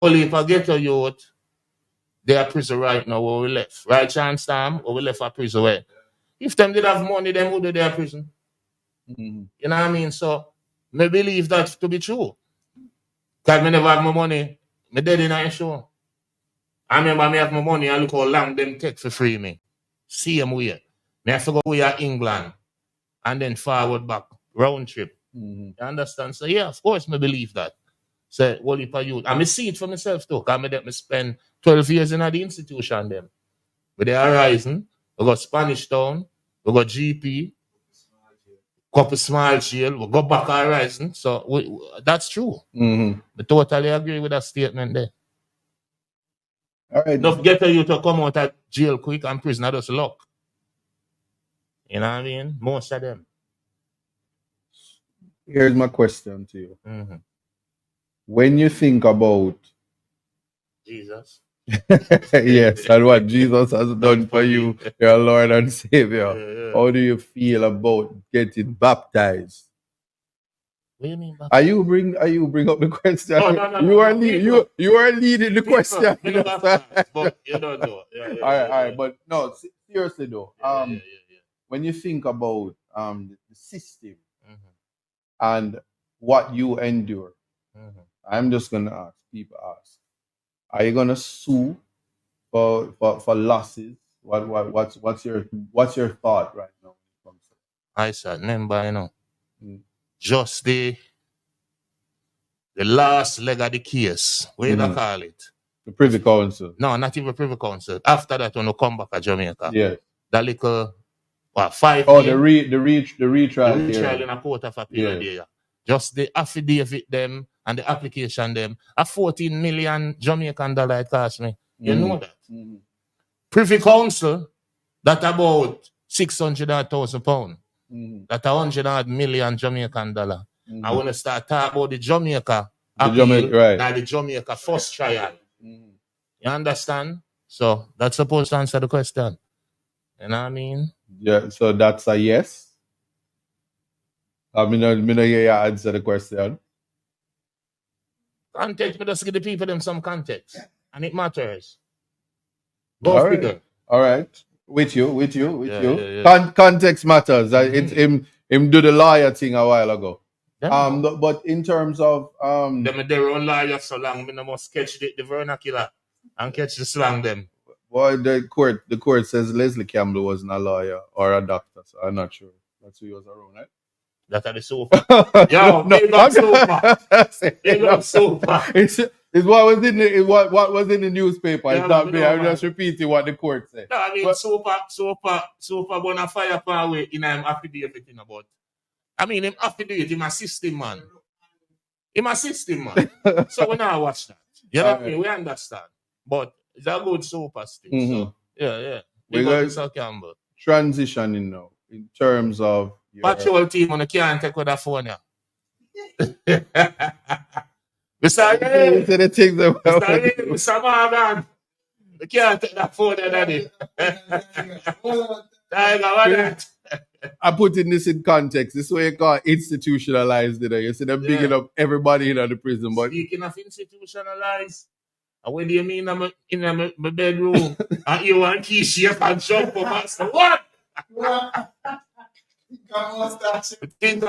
Only if I get a youth, they are prison right now where we left. Right, chance time, or we left a prison where. If them did have money, them would do their prison. Mm-hmm. You know what I mean? So, I believe that to be true. Because I never have my money, my daddy not sure. I remember me have my money and look how long them take for free me. Same way. Me have to go way to England and then forward back, round trip. Mm-hmm. You understand? So yeah, of course me believe that. So what if I youth? And I see it for myself too. Because I spend 12 years in the institution them. But they are rising. We got Spanish Town, we got GP, couple small jail, we go back and rising. So that's true. Mm-hmm. I totally agree with that statement there. All right. Don't get you to come out of jail quick and prison, that's luck. You know what I mean? Most of them. Here's my question to you. Mm-hmm. When you think about Jesus. yes, and what Jesus has done for you, your Lord and Savior, how do you feel about getting baptized? What do you mean baptized? Are you bring up the question? No, you are leading the question. But you don't know. All right, but no, seriously though. When you think about the system and what you endure, I'm just gonna ask people are you gonna sue for losses? What's your thought right now? I said, remember, you know, just the last leg of the case. What do you call it? The Privy Council. No, not even Privy Council. After that, when you come back to Jamaica, yeah, that little 5 Oh, years, the retrial. the retrial in a court of appeal there. Just the affidavit them and the application them. A 14 million Jamaican dollar it cost me. You know that? Privy Council, that about 600,000 pounds. That 100 million Jamaican dollar. I want to start talking about the Jamaica appeal, the Jamaica first trial. You understand? So that's supposed to answer the question. You know what I mean? Yeah, so that's a yes. I mean, I hear you answer the question. Context, but just give the people them some context. And it matters. Go figure. All right. With you. Context matters. It's him do the lawyer thing a while ago. But in terms of them their own lawyer so long, we must catch the vernacular and catch the slang them. Well, the court says Leslie Campbell wasn't a lawyer or a doctor, so I'm not sure. That's who he was around, right? That are the sofa. Yo, big up sofa. Big up sofa. It's what was in the newspaper. It's not me. I'm just repeating what the court said. No, I mean sofa gonna fire power way in him affidavit about. I mean him affidavit, him a system man. So we now watch that. You know what I mean? We understand. But it's a good sofa thing. So yeah. We're going Campbell. Transitioning now in terms of patrol team on the can't take with the phone. Mr. Morgan. We can't take that phone, daddy. I'm putting this in context. This is what you call institutionalized. You see them bigging up everybody in the prison. But speaking of institutionalized, what do you mean in my bedroom? And you want Keisha and jump for master? What? I think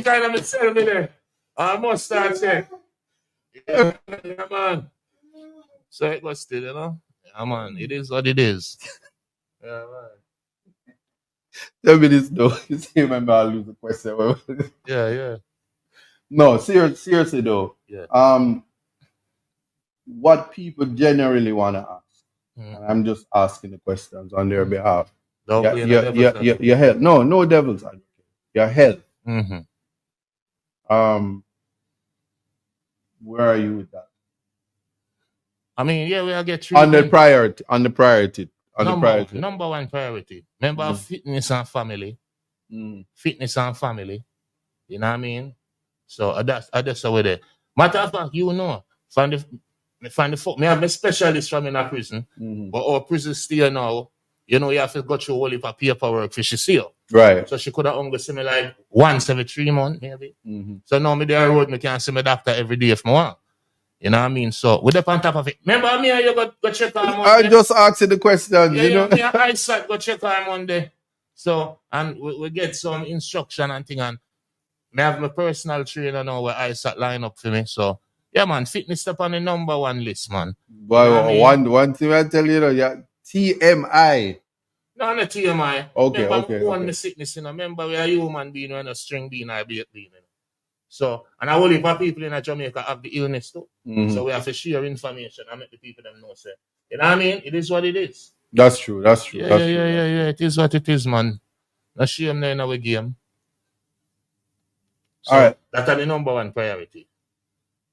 kind of myself there. I must start saying. Yeah, man. So it was still, you know. Yeah, man. It is what it is. Yeah, man. Tell me this though. You see, remember I lose the question. Yeah. No, seriously though. Yeah. What people generally want to ask, and I'm just asking the questions on their behalf. Your health. No devil's advocate. Your health. Where are you with that? I mean, yeah, we'll get treated. On the priority. Number one priority. Remember fitness and family. Fitness and family. You know what I mean? So that's over there. Matter of fact, you know, find the me have a specialist from in a prison, but our prison still now, you know, you have to go through all of her paperwork for she see you. Right. So she could have only see me like once every 3 months, maybe. So now me there road, me can see my doctor every day if I want. You know what I mean? So we're on top of it. Remember me and you go check on Monday? I just asking the questions, yeah, you know. Me and Isaac go check on Monday. So, and we get some instruction and thing, and I have my personal trainer now where Isaac line up for me. So, yeah, man, fitness up on the number one list, man. But You know what I mean? one thing I tell you, yeah, TMI. No, not TMI. Okay, remember, okay, one okay. sickness, you know. Remember, we are human being, we're not string being or baked being, you know. So, and I will hear people in Jamaica have the illness too. So we have to share information and make the people them know, say, you know what I mean? It is what it is. That's true. That's true. Yeah, that's yeah, true. yeah, yeah. It is what it is, man. No shame there in our game. So all right. That's the number one priority.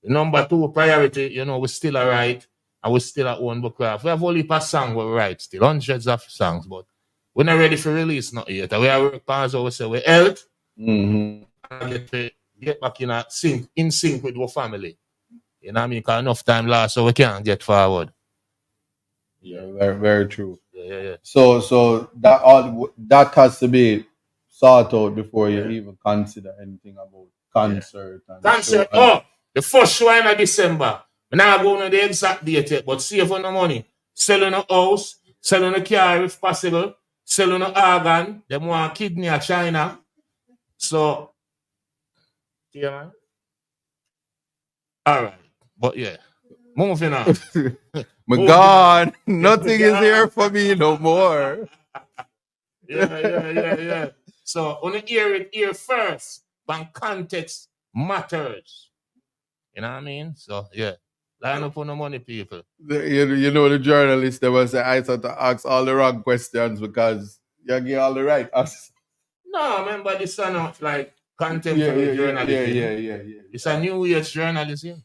The number two priority, you know, we still are right and we still at one book craft. We have only a song we write still, hundreds of songs, but we're not ready for release not yet. We are work past we say we health and get back in sync with our family. You know what I mean? Because enough time last so we can't get forward. Yeah, very, very true. Yeah. So that has to be sorted out before you even consider anything about concert and concert. Show the first show in December. I'm not going to the exact date yet, but save on the money. Selling a house, selling a car if possible, selling an organ. They want kidney in China. So, yeah, man. All right. But yeah, moving on. gone. Nothing is here for me no more. Yeah. So, on the hear first, but context matters. You know what I mean? So, yeah. Line up on the money, people. You know, the journalist, they will say, I thought to ask all the wrong questions because you get all the right answers. No, remember, this is not like contemporary journalism. Yeah. It's a new age journalism.